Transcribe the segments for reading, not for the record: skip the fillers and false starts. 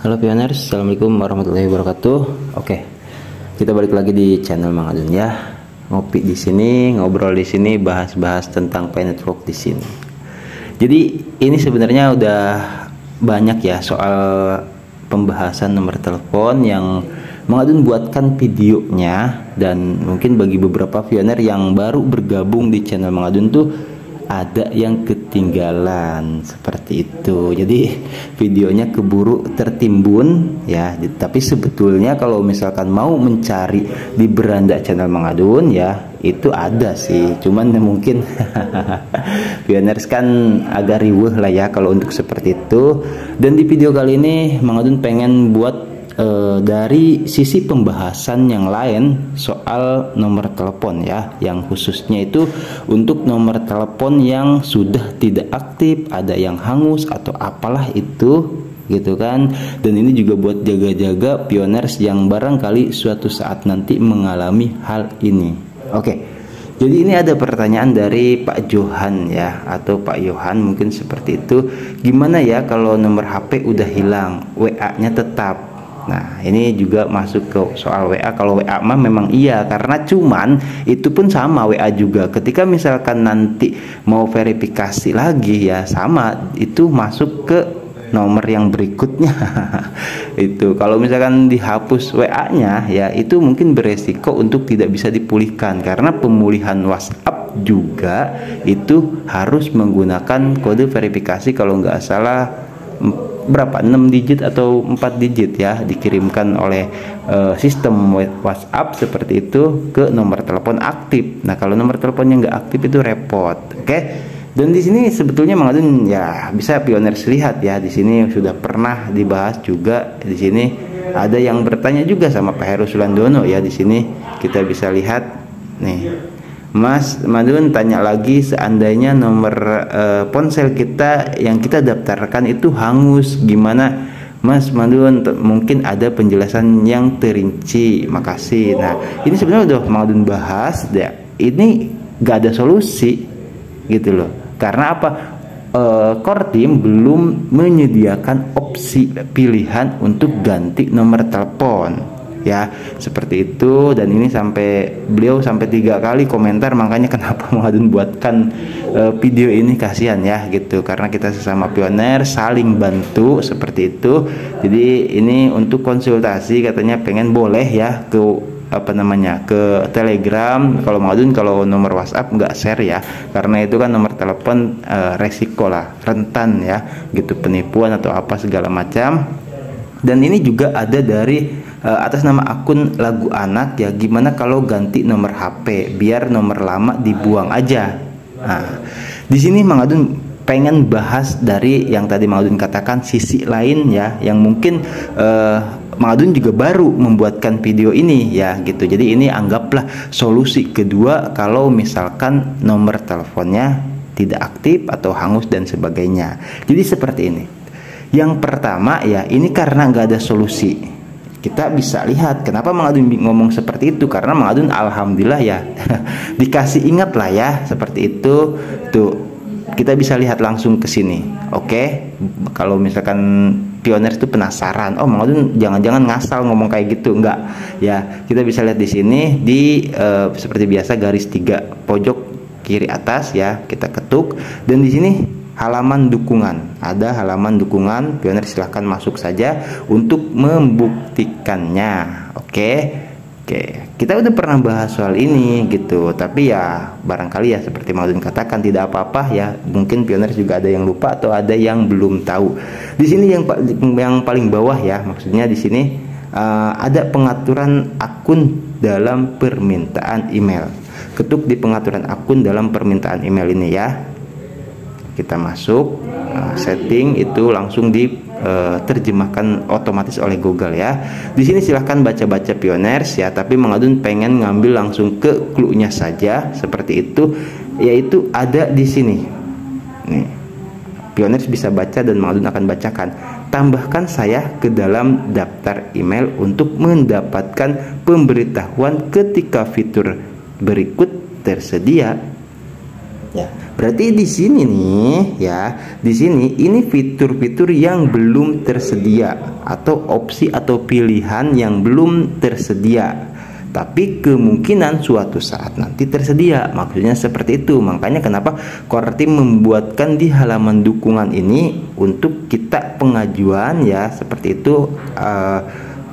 Halo pioners, assalamualaikum warahmatullahi wabarakatuh. Oke, kita balik lagi di channel Mang Adun ya. Ngopi di sini, ngobrol di sini, bahas-bahas tentang Pi Network di sini. Jadi ini sebenarnya udah banyak ya soal pembahasan nomor telepon yang Mang Adun buatkan videonya, dan mungkin bagi beberapa pioner yang baru bergabung di channel Mang Adun tuh ada yang ketinggalan seperti itu. Jadi videonya keburu tertimbun ya. Tapi sebetulnya kalau misalkan mau mencari di beranda channel Mang Adun ya, itu ada sih. Cuman mungkin pioners kan agak riweuh lah ya kalau untuk seperti itu. Dan di video kali ini Mang Adun pengen buat dari sisi pembahasan yang lain soal nomor telepon ya, yang khususnya itu untuk nomor telepon yang sudah tidak aktif, ada yang hangus atau apalah itu gitu kan. Dan ini juga buat jaga-jaga pioners yang barangkali suatu saat nanti mengalami hal ini. Oke, jadi ini ada pertanyaan dari Pak Johan ya, atau Pak Yohan mungkin seperti itu. Gimana ya kalau nomor HP udah hilang, WA-nya tetap? Nah, ini juga masuk ke soal WA. Kalau WA mah memang iya, karena cuman itu pun sama WA juga. Ketika misalkan nanti mau verifikasi lagi ya sama, itu masuk ke nomor yang berikutnya. Itu kalau misalkan dihapus WA-nya ya, itu mungkin beresiko untuk tidak bisa dipulihkan, karena pemulihan WhatsApp juga itu harus menggunakan kode verifikasi kalau nggak salah berapa, 6 digit atau 4 digit ya, dikirimkan oleh sistem WhatsApp seperti itu ke nomor telepon aktif. Nah, kalau nomor teleponnya nggak aktif itu repot. Oke. Dan di sini sebetulnya Mang Adun ya bisa pioners lihat ya, di sini sudah pernah dibahas juga. Di sini ada yang bertanya juga sama Pak Heru Sulandono ya, di sini kita bisa lihat nih. Mas Madun tanya lagi, seandainya nomor ponsel kita yang kita daftarkan itu hangus, gimana Mas Madun? Mungkin ada penjelasan yang terinci, makasih. Nah, ini sebenarnya udah Madun bahas ya, ini gak ada solusi gitu loh. Karena apa? Core team belum menyediakan opsi pilihan untuk ganti nomor telepon ya, seperti itu. Dan ini sampai beliau sampai 3 kali komentar, makanya kenapa Mang Adun buatkan video ini, kasihan ya gitu, karena kita sesama pioner saling bantu seperti itu. Jadi ini untuk konsultasi katanya pengen boleh ya ke apa namanya, ke Telegram. Kalau Mang Adun kalau nomor WhatsApp nggak share ya, karena itu kan nomor telepon resiko lah, rentan ya gitu, penipuan atau apa segala macam. Dan ini juga ada dari atas nama akun Lagu Anak ya, gimana kalau ganti nomor HP biar nomor lama dibuang aja. Nah, di sini Mang Adun pengen bahas dari yang tadi Mang Adun katakan, sisi lain ya, yang mungkin Mang Adun juga baru membuatkan video ini ya gitu. Jadi ini anggaplah solusi kedua kalau misalkan nomor teleponnya tidak aktif atau hangus dan sebagainya. Jadi seperti ini. Yang pertama ya, ini karena nggak ada solusi. Kita bisa lihat kenapa Mang Adun ngomong seperti itu, karena Mang Adun alhamdulillah ya dikasih ingat lah ya seperti itu. Tuh kita bisa lihat langsung ke sini. Oke, kalau misalkan pioners itu penasaran, oh Mang Adun jangan-jangan ngasal ngomong kayak gitu, enggak ya. Kita bisa lihat di sini di seperti biasa garis 3 pojok kiri atas ya, kita ketuk, dan di sini halaman dukungan, ada halaman dukungan. Pioner silahkan masuk saja untuk membuktikannya. Oke, kita udah pernah bahas soal ini gitu, tapi ya barangkali ya seperti Mang Adun katakan tidak apa-apa ya, mungkin pioner juga ada yang lupa atau ada yang belum tahu. Di sini yang paling bawah ya, maksudnya di sini ada pengaturan akun dalam permintaan email. Ketuk di pengaturan akun dalam permintaan email ini ya. Kita masuk setting, itu langsung diterjemahkan otomatis oleh Google ya. Di sini silahkan baca-baca pioners ya, tapi Mang Adun pengen ngambil langsung ke clue-nya saja seperti itu, yaitu ada di sini. Nih, pioners bisa baca dan Mang Adun akan bacakan. Tambahkan saya ke dalam daftar email untuk mendapatkan pemberitahuan ketika fitur berikut tersedia. Ya, berarti di sini nih ya, di sini ini fitur-fitur yang belum tersedia atau opsi atau pilihan yang belum tersedia. Tapi kemungkinan suatu saat nanti tersedia. Maksudnya seperti itu. Makanya kenapa Core Team membuatkan di halaman dukungan ini untuk kita pengajuan ya, seperti itu.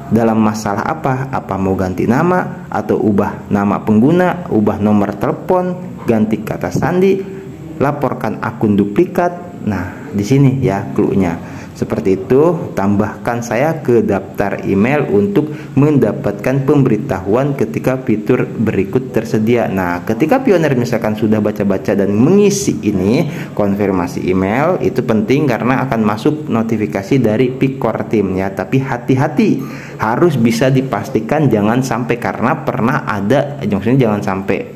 Dalam masalah apa mau ganti nama atau ubah nama pengguna, ubah nomor telepon, ganti kata sandi, laporkan akun duplikat. Nah, di sini ya clue-nya. Seperti itu, tambahkan saya ke daftar email untuk mendapatkan pemberitahuan ketika fitur berikut tersedia. Nah, ketika pioner misalkan sudah baca-baca dan mengisi ini, konfirmasi email itu penting karena akan masuk notifikasi dari Core Team ya. Tapi hati-hati, harus bisa dipastikan jangan sampai, karena pernah ada, maksudnya jangan sampai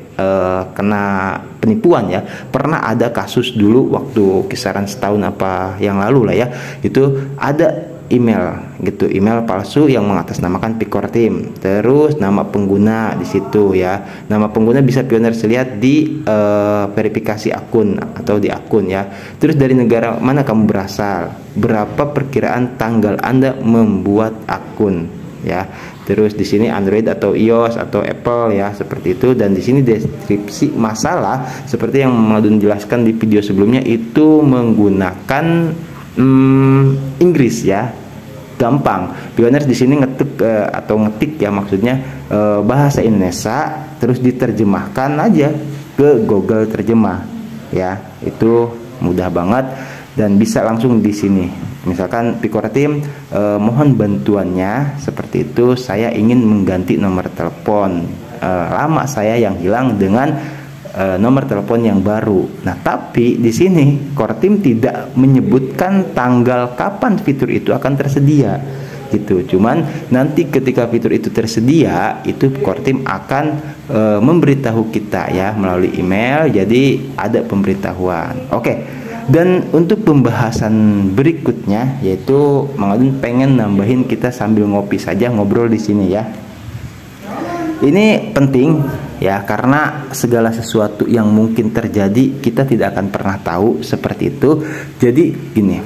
kena penipuan ya. Pernah ada kasus dulu waktu kisaran setahun apa yang lalu lah ya, itu ada email gitu, email palsu yang mengatasnamakan Core Team, terus nama pengguna di situ ya. Nama pengguna bisa pioner lihat di verifikasi akun atau di akun ya. Terus dari negara mana kamu berasal, berapa perkiraan tanggal Anda membuat akun ya. Terus di sini Android atau iOS atau Apple ya, seperti itu. Dan di sini deskripsi masalah seperti yang Madun jelaskan di video sebelumnya, itu menggunakan Inggris ya. Gampang. Pioner di sini ngetik atau ngetik ya, maksudnya bahasa Indonesia terus diterjemahkan aja ke Google Terjemah ya. Itu mudah banget dan bisa langsung di sini. Misalkan Core Team mohon bantuannya seperti itu, saya ingin mengganti nomor telepon lama saya yang hilang dengan nomor telepon yang baru. Nah, tapi di sini Core Team tidak menyebutkan tanggal kapan fitur itu akan tersedia gitu. Cuman nanti ketika fitur itu tersedia, itu Core Team akan memberitahu kita ya melalui email. Jadi ada pemberitahuan. Oke. Dan untuk pembahasan berikutnya, yaitu Mang Adun pengen nambahin, kita sambil ngopi saja ngobrol di sini ya. Ini penting ya, karena segala sesuatu yang mungkin terjadi kita tidak akan pernah tahu, seperti itu. Jadi gini,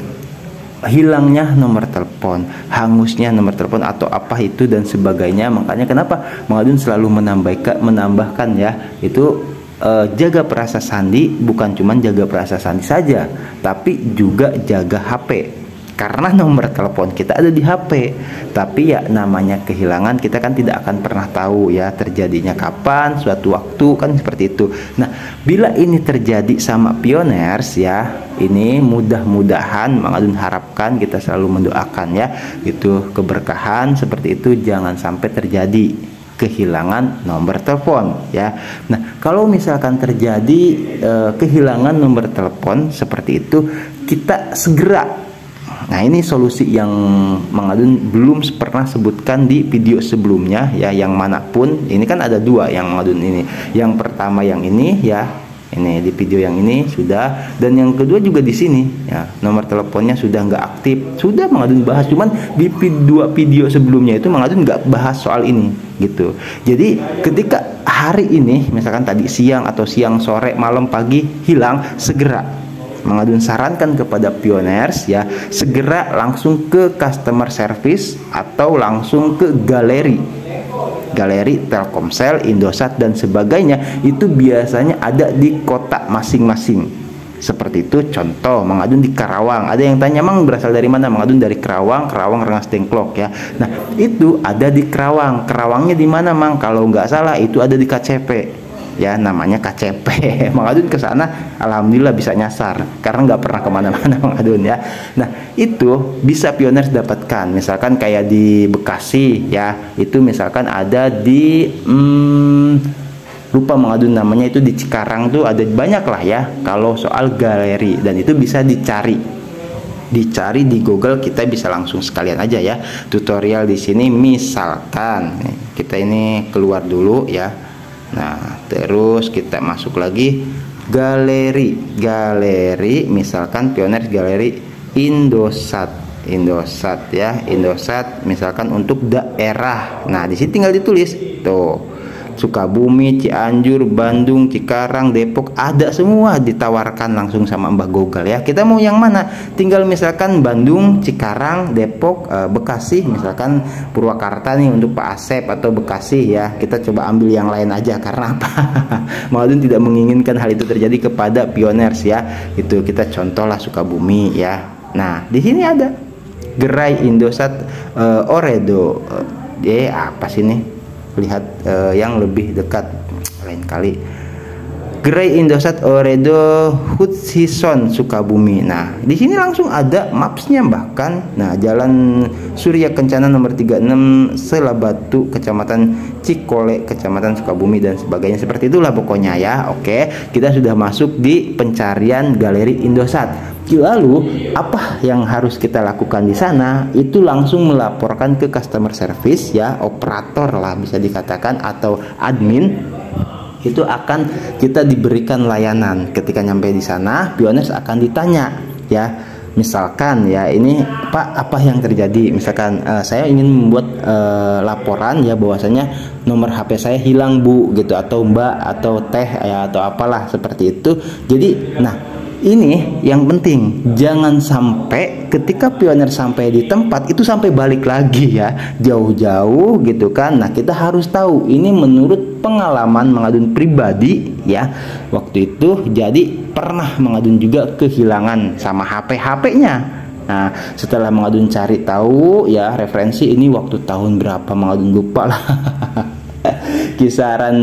hilangnya nomor telepon, hangusnya nomor telepon atau apa itu dan sebagainya. Makanya kenapa Mang Adun selalu menambahkan ya, itu jaga perasa sandi, bukan cuma jaga perasa sandi saja, tapi juga jaga HP. Karena nomor telepon kita ada di HP, tapi ya namanya kehilangan, kita kan tidak akan pernah tahu ya terjadinya kapan, suatu waktu kan, seperti itu. Nah, bila ini terjadi sama pioners ya, ini mudah-mudahan Mang Adun harapkan, kita selalu mendoakan ya, itu keberkahan seperti itu, jangan sampai terjadi kehilangan nomor telepon ya. Nah, kalau misalkan terjadi kehilangan nomor telepon seperti itu, kita segera, nah ini solusi yang Mang Adun belum pernah sebutkan di video sebelumnya ya, yang manapun. Ini kan ada dua yang Mang Adun ini. Yang pertama yang ini ya, ini di video yang ini sudah, dan yang kedua juga di sini ya, nomor teleponnya sudah nggak aktif, sudah Mang Adun bahas. Cuman di dua video sebelumnya itu Mang Adun nggak bahas soal ini gitu. Jadi ketika hari ini misalkan tadi siang atau siang sore malam pagi hilang, segera Mang Adun sarankan kepada pioners ya, segera langsung ke customer service atau langsung ke galeri Telkomsel, Indosat dan sebagainya. Itu biasanya ada di kota masing-masing. Seperti itu, contoh Mang Adun di Karawang. Ada yang tanya, Mang berasal dari mana? Mang Adun dari Karawang Rengas Dengklok ya. Nah, itu ada di Karawang. Karawangnya di mana, Mang? Kalau nggak salah itu ada di KCP. Ya, namanya KCP. Mang Adun ke sana alhamdulillah bisa nyasar karena nggak pernah kemana-mana Mang Adun ya. Nah, itu bisa pioners dapatkan. Misalkan kayak di Bekasi ya, itu misalkan ada di lupa Mang Adun namanya, itu di Cikarang tuh ada banyak lah ya kalau soal galeri, dan itu bisa dicari di Google. Kita bisa langsung sekalian aja ya tutorial di sini. Misalkan kita ini keluar dulu ya, nah terus kita masuk lagi galeri, misalkan pioners galeri Indosat ya, Indosat misalkan untuk daerah. Nah di sini tinggal ditulis tuh Sukabumi, Cianjur, Bandung, Cikarang, Depok, ada semua ditawarkan langsung sama Mbah Google ya. Kita mau yang mana? Tinggal misalkan Bandung, Cikarang, Depok, Bekasi, misalkan Purwakarta nih untuk Pak Asep atau Bekasi ya. Kita coba ambil yang lain aja karena apa? Mangadun tidak menginginkan hal itu terjadi kepada pioners ya. Itu kita contohlah Sukabumi ya. Nah, di sini ada Gerai Indosat Oredo. Apa sih nih? Lihat yang lebih dekat lain kali. Gerai Indosat Oredo Hutchison Sukabumi. Nah, di sini langsung ada mapsnya bahkan. Nah, Jalan Surya Kencana nomor 36 Selabatu, Kecamatan Cikole, Kecamatan Sukabumi dan sebagainya. Seperti itulah pokoknya ya. Oke, kita sudah masuk di pencarian Galeri Indosat. Lalu apa yang harus kita lakukan di sana? Itu langsung melaporkan ke customer service ya, operator lah bisa dikatakan atau admin. Itu akan kita diberikan layanan. Ketika nyampe di sana, pioners akan ditanya ya, misalkan ya, ini Pak, apa yang terjadi? Misalkan saya ingin membuat laporan ya, bahwasanya nomor HP saya hilang Bu gitu, atau Mbak atau Teh ya, atau apalah seperti itu. Jadi nah, ini yang penting, jangan sampai ketika pionir sampai di tempat itu sampai balik lagi ya, jauh-jauh gitu kan. Nah, kita harus tahu ini menurut pengalaman Mangadun pribadi ya. Waktu itu jadi pernah Mangadun juga kehilangan sama HP-nya. Nah, setelah Mangadun cari tahu ya referensi, ini waktu tahun berapa Mangadun lupa lah. Kisaran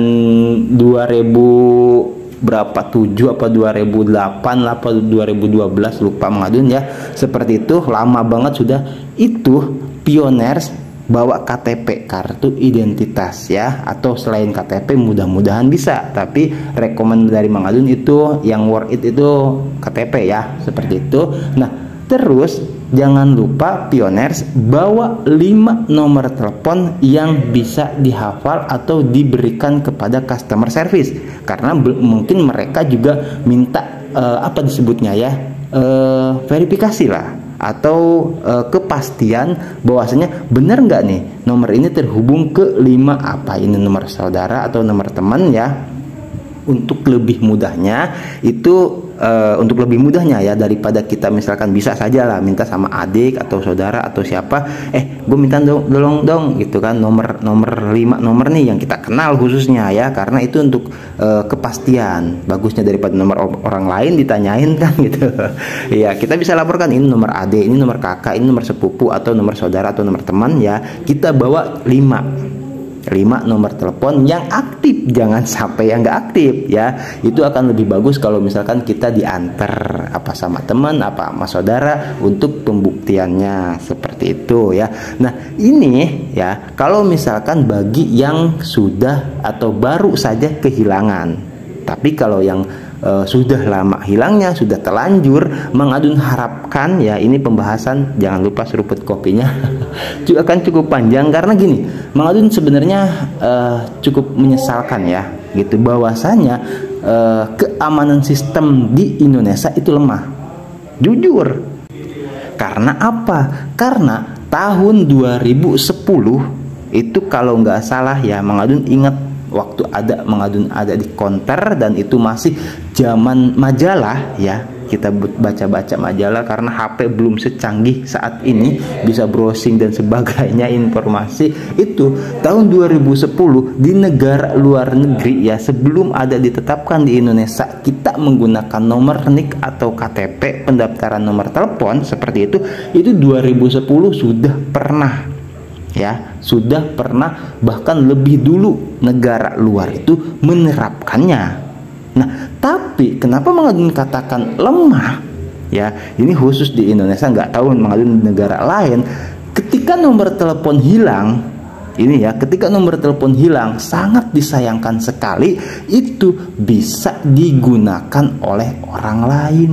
2000 berapa, 7 apa 2008 apa 2012 lupa Mangadun ya. Seperti itu, lama banget sudah. Itu pioners bawa KTP, kartu identitas ya, atau selain KTP mudah-mudahan bisa, tapi rekomend dari Mangadun itu yang worth it itu KTP ya, seperti itu. Nah, terus jangan lupa pioners bawa 5 nomor telepon yang bisa dihafal atau diberikan kepada customer service, karena mungkin mereka juga minta apa disebutnya ya, verifikasi lah, atau kepastian bahwasanya benar nggak nih nomor ini terhubung ke 5 apa ini nomor saudara atau nomor teman ya. Untuk lebih mudahnya itu untuk lebih mudahnya ya, daripada kita misalkan bisa saja lah minta sama adik atau saudara atau siapa, gue minta dong gitu kan, nomor 5 nomor nih yang kita kenal khususnya ya, karena itu untuk kepastian, bagusnya daripada nomor orang lain ditanyain kan gitu. Ya, kita bisa laporkan ini nomor adik, ini nomor kakak, ini nomor sepupu atau nomor saudara atau nomor teman ya. Kita bawa 5 nomor telepon yang aktif, jangan sampai yang nggak aktif ya. Itu akan lebih bagus kalau misalkan kita diantar apa sama teman apa sama saudara untuk pembuktiannya, seperti itu ya. Nah, ini ya kalau misalkan bagi yang sudah atau baru saja kehilangan. Tapi kalau yang sudah lama hilangnya, sudah terlanjur, Mangadun harapkan ya, ini pembahasan jangan lupa seruput kopinya juga akan cukup panjang, karena gini, Mangadun sebenarnya cukup menyesalkan ya gitu, bahwasanya keamanan sistem di Indonesia itu lemah, jujur. Karena apa? Karena tahun 2010 itu kalau nggak salah ya, Mangadun ingat waktu Mangadun ada di konter, dan itu masih zaman majalah ya, kita baca-baca majalah karena HP belum secanggih saat ini, bisa browsing dan sebagainya informasi. Itu tahun 2010 di negara luar negeri ya, sebelum ada ditetapkan di Indonesia, kita menggunakan nomor NIK atau KTP, pendaftaran nomor telepon seperti itu 2010 sudah pernah ya, sudah pernah, bahkan lebih dulu negara luar itu menerapkannya. Nah, tapi kenapa Mangadun katakan lemah ya, ini khusus di Indonesia, nggak tahu Mangadun di negara lain. Ketika nomor telepon hilang ini ya, ketika nomor telepon hilang, sangat disayangkan sekali itu bisa digunakan oleh orang lain,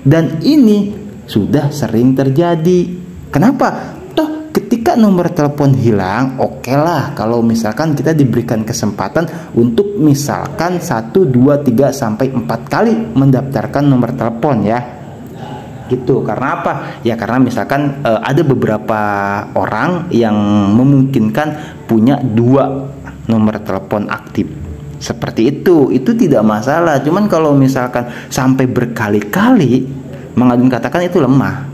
dan ini sudah sering terjadi. Kenapa? Ketika nomor telepon hilang, oke lah kalau misalkan kita diberikan kesempatan untuk misalkan 1, 2, 3 sampai 4 kali mendaftarkan nomor telepon ya. gitu. Karena apa? Ya karena misalkan ada beberapa orang yang memungkinkan punya 2 nomor telepon aktif. Seperti itu tidak masalah. Cuman kalau misalkan sampai berkali-kali, Mang Adun katakan itu lemah.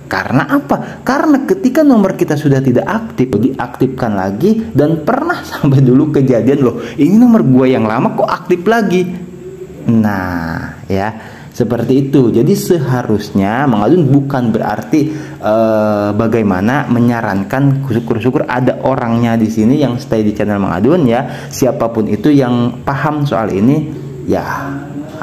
Karena apa? Karena ketika nomor kita sudah tidak aktif, diaktifkan lagi, dan pernah sampai dulu kejadian loh, ini nomor gue yang lama kok aktif lagi. Nah, ya seperti itu. Jadi seharusnya Mang Adun bukan berarti bagaimana menyarankan, syukur-syukur ada orangnya di sini yang stay di channel Mang Adun ya. Siapapun itu yang paham soal ini, ya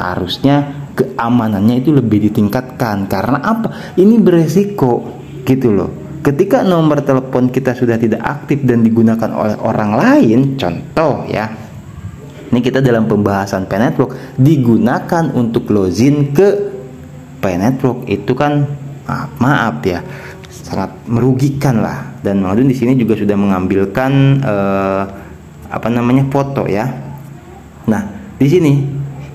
harusnya keamanannya itu lebih ditingkatkan. Karena apa? Ini beresiko gitu loh. Ketika nomor telepon kita sudah tidak aktif dan digunakan oleh orang lain, contoh ya, ini kita dalam pembahasan Pay Network, digunakan untuk login ke Pay Network, itu kan maaf ya, sangat merugikan lah. Dan Mang Adun di sini juga sudah mengambilkan foto ya. Nah di sini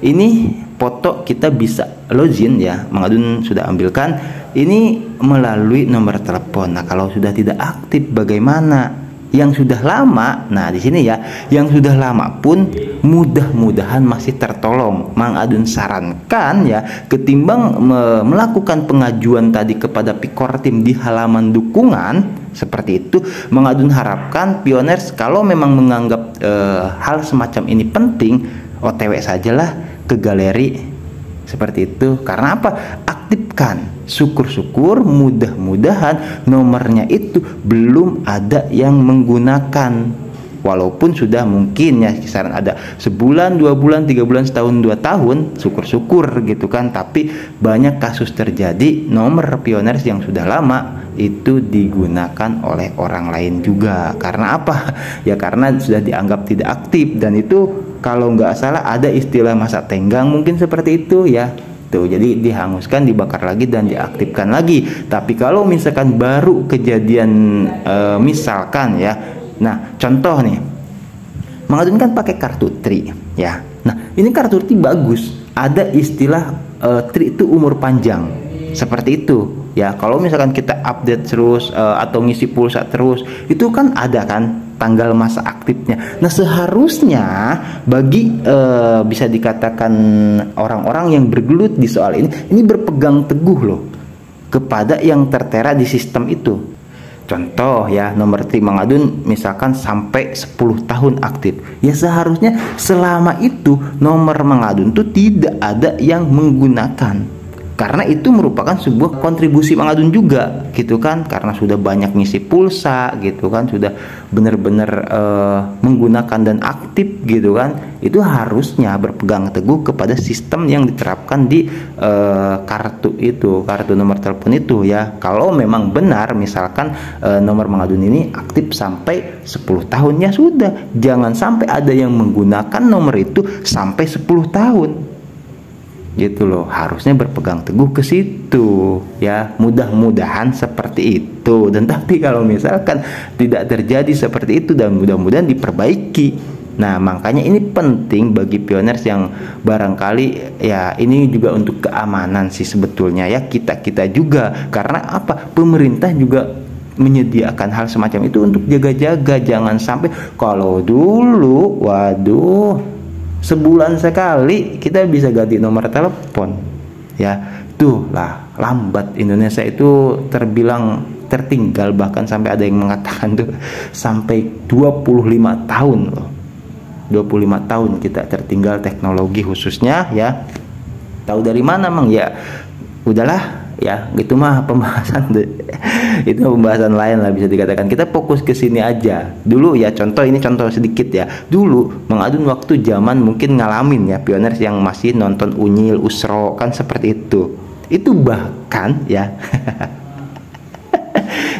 ini foto kita bisa login ya, Mang Adun sudah ambilkan ini melalui nomor telepon. Nah kalau sudah tidak aktif bagaimana? Yang sudah lama, nah di sini ya, yang sudah lama pun mudah-mudahan masih tertolong. Mang Adun sarankan ya, ketimbang melakukan pengajuan tadi kepada Pikortim di halaman dukungan seperti itu, Mang Adun harapkan pioners kalau memang menganggap hal semacam ini penting, OTW sajalah ke galeri seperti itu. Karena apa? Aktifkan. Syukur-syukur mudah-mudahan nomornya itu belum ada yang menggunakan, walaupun sudah mungkin ya kisaran ada sebulan, 2 bulan, 3 bulan, setahun, 2 tahun, syukur-syukur gitu kan. Tapi banyak kasus terjadi nomor pioners yang sudah lama itu digunakan oleh orang lain juga. Karena apa? Ya karena sudah dianggap tidak aktif, dan itu kalau nggak salah ada istilah masa tenggang mungkin seperti itu ya. Tuh, jadi dihanguskan, dibakar lagi, dan diaktifkan lagi. Tapi kalau misalkan baru kejadian misalkan ya, nah contoh nih, Mang Adun kan pakai kartu Tri ya. Nah ini kartu Tri bagus, ada istilah Tri itu umur panjang seperti itu ya. Kalau misalkan kita update terus atau ngisi pulsa terus, itu kan ada kan tanggal masa aktifnya. Nah seharusnya bagi bisa dikatakan orang-orang yang bergelut di soal ini berpegang teguh loh kepada yang tertera di sistem itu. Contoh ya, nomor Tri Mang Adun misalkan sampai 10 tahun aktif, ya seharusnya selama itu nomor Mang Adun tuh tidak ada yang menggunakan. Karena itu merupakan sebuah kontribusi Mang Adun juga gitu kan, karena sudah banyak ngisi pulsa gitu kan, sudah benar-benar menggunakan dan aktif gitu kan. Itu harusnya berpegang teguh kepada sistem yang diterapkan di kartu itu, kartu nomor telepon itu ya. Kalau memang benar misalkan nomor Mang Adun ini aktif sampai 10 tahun, ya sudah, jangan sampai ada yang menggunakan nomor itu sampai 10 tahun gitu loh. Harusnya berpegang teguh ke situ ya, mudah-mudahan seperti itu. Dan tapi kalau misalkan tidak terjadi seperti itu, dan mudah-mudahan diperbaiki. Nah makanya ini penting bagi pioners yang barangkali ya, ini juga untuk keamanan sih sebetulnya ya, kita juga. Karena apa? Pemerintah juga menyediakan hal semacam itu untuk jaga-jaga, jangan sampai kalau dulu waduh sebulan sekali kita bisa ganti nomor telepon ya. Tuh lah, lambat. Indonesia itu terbilang tertinggal, bahkan sampai ada yang mengatakan tuh sampai 25 tahun loh. 25 tahun kita tertinggal teknologi khususnya ya. Tahu dari mana Mang? Ya udahlah ya, gitu mah pembahasan itu pembahasan lain lah bisa dikatakan. Kita fokus ke sini aja dulu ya. Contoh, ini contoh sedikit ya. Dulu Mang Adun waktu zaman mungkin ngalamin ya, pioners yang masih nonton Unyil, Usro kan seperti itu bahkan ya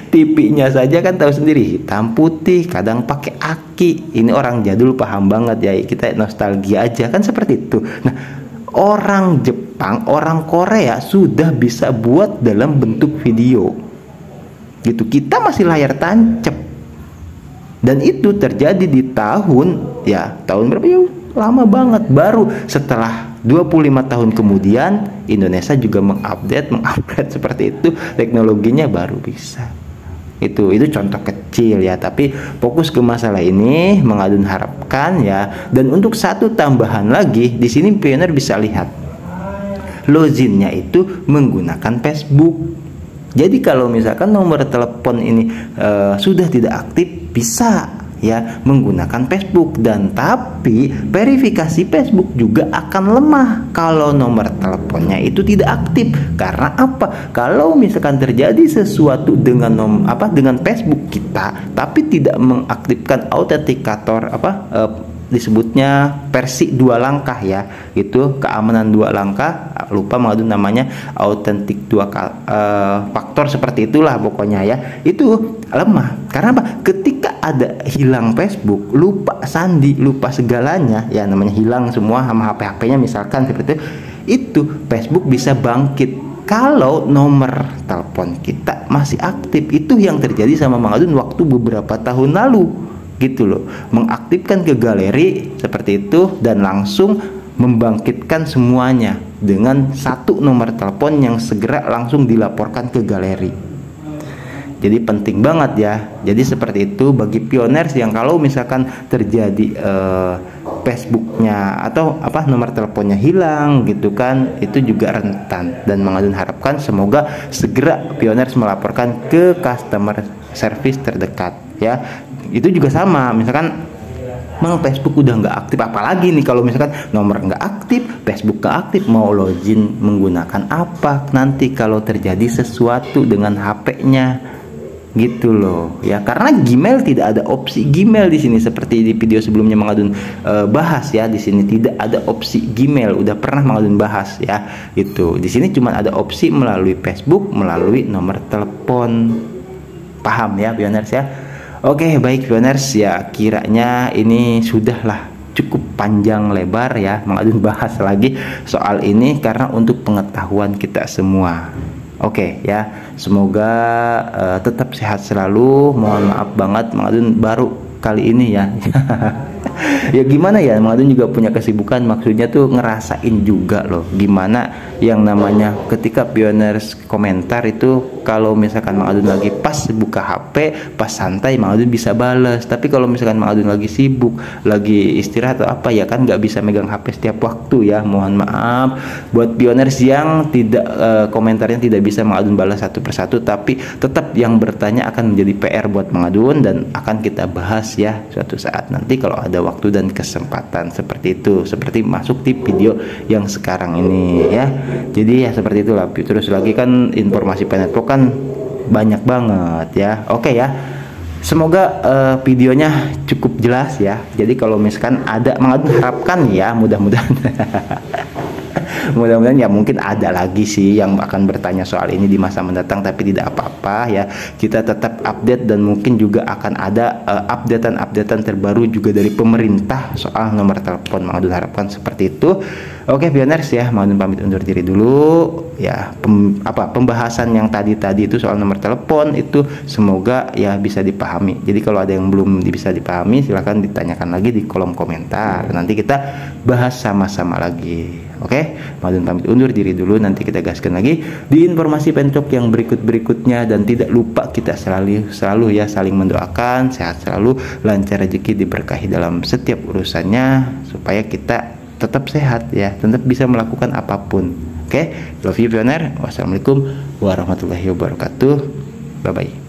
TV-nya saja kan tahu sendiri, hitam putih, kadang pakai aki. Ini orang jadul paham banget ya, kita nostalgia aja kan seperti itu. Nah orang Jepang, orang Korea sudah bisa buat dalam bentuk video gitu, kita masih layar tancap. Dan itu terjadi di tahun berapa ya, lama banget. Baru setelah 25 tahun kemudian Indonesia juga mengupgrade seperti itu, teknologinya baru bisa. Itu contoh kecil ya, tapi fokus ke masalah ini Mang Adun harapkan ya. Dan untuk satu tambahan lagi, di sini pioner bisa lihat loginnya itu menggunakan Facebook. Jadi kalau misalkan nomor telepon ini sudah tidak aktif, bisa ya menggunakan Facebook. Dan tapi verifikasi Facebook juga akan lemah kalau nomor teleponnya itu tidak aktif. Karena apa? Kalau misalkan terjadi sesuatu dengan dengan Facebook kita tapi tidak mengaktifkan autentikator disebutnya versi 2 langkah ya, itu keamanan 2 langkah, lupa Mang Adun namanya, autentik 2 faktor seperti itulah pokoknya ya. Itu lemah karena apa? Ketika ada hilang Facebook, lupa sandi, lupa segalanya ya, namanya hilang semua sama HP-nya misalkan seperti itu, Facebook bisa bangkit kalau nomor telepon kita masih aktif. Itu yang terjadi sama Mang Adun waktu beberapa tahun lalu gitu loh, mengaktifkan ke galeri seperti itu dan langsung membangkitkan semuanya dengan satu nomor telepon yang segera langsung dilaporkan ke galeri. Jadi penting banget ya. Jadi seperti itu bagi pioners yang kalau misalkan terjadi Facebooknya atau nomor teleponnya hilang gitu kan, itu juga rentan. Dan Mang Adun harapkan semoga segera pioners melaporkan ke customer service terdekat ya. Itu juga sama, misalkan Mang Facebook udah nggak aktif, apalagi nih kalau misalkan nomor nggak aktif, Facebook nggak aktif, mau login menggunakan apa nanti kalau terjadi sesuatu dengan HP-nya gitu loh ya. Karena Gmail tidak ada opsi Gmail di sini, seperti di video sebelumnya Mang Adun bahas ya. Di sini tidak ada opsi Gmail, udah pernah Mang Adun bahas ya. Itu di sini cuma ada opsi melalui Facebook, melalui nomor telepon. Paham ya pioners ya? Oke, baik pioners ya, kiranya ini sudahlah cukup panjang lebar ya Mang Adun bahas lagi soal ini karena untuk pengetahuan kita semua. Oke ya, semoga tetap sehat selalu. Mohon maaf banget Mang Adun baru kali ini ya. Ya gimana ya, Mang Adun juga punya kesibukan, maksudnya tuh ngerasain juga loh gimana yang namanya ketika pioners komentar itu, kalau misalkan Mang Adun lagi pas buka HP, pas santai Mang Adun bisa bales. Tapi kalau misalkan Mang Adun lagi sibuk, lagi istirahat atau apa ya kan nggak bisa megang HP setiap waktu ya. Mohon maaf buat pioners yang tidak komentarnya tidak bisa Mang Adun balas satu persatu, tapi tetap yang bertanya akan menjadi PR buat Mang Adun dan akan kita bahas ya suatu saat nanti kalau ada waktu dan kesempatan seperti itu, seperti masuk di video yang sekarang ini ya. Jadi ya seperti itulah. Terus lagi kan informasi Penetro kan banyak banget ya. Oke ya, semoga videonya cukup jelas ya. Jadi kalau misalkan ada, Mang Adun harapkan ya mudah-mudahan mudah-mudahan ya, mungkin ada lagi sih yang akan bertanya soal ini di masa mendatang, tapi tidak apa-apa ya, kita tetap update dan mungkin juga akan ada updatean terbaru juga dari pemerintah soal nomor telepon. Mang Adun harapkan seperti itu. Oke pioners ya, Mang Adun pamit undur diri dulu ya. Pembahasan yang tadi itu soal nomor telepon itu semoga ya bisa dipahami. Jadi kalau ada yang belum bisa dipahami silahkan ditanyakan lagi di kolom komentar, nanti kita bahas sama-sama lagi. Oke, Mang Adun pamit undur diri dulu, nanti kita gaskan lagi di informasi Pentalk yang berikutnya. Dan tidak lupa kita selalu ya saling mendoakan, sehat selalu, lancar rezeki, diberkahi dalam setiap urusannya, supaya kita tetap sehat ya, tetap bisa melakukan apapun. Oke, love you pioner. Wassalamualaikum warahmatullahi wabarakatuh. Bye bye.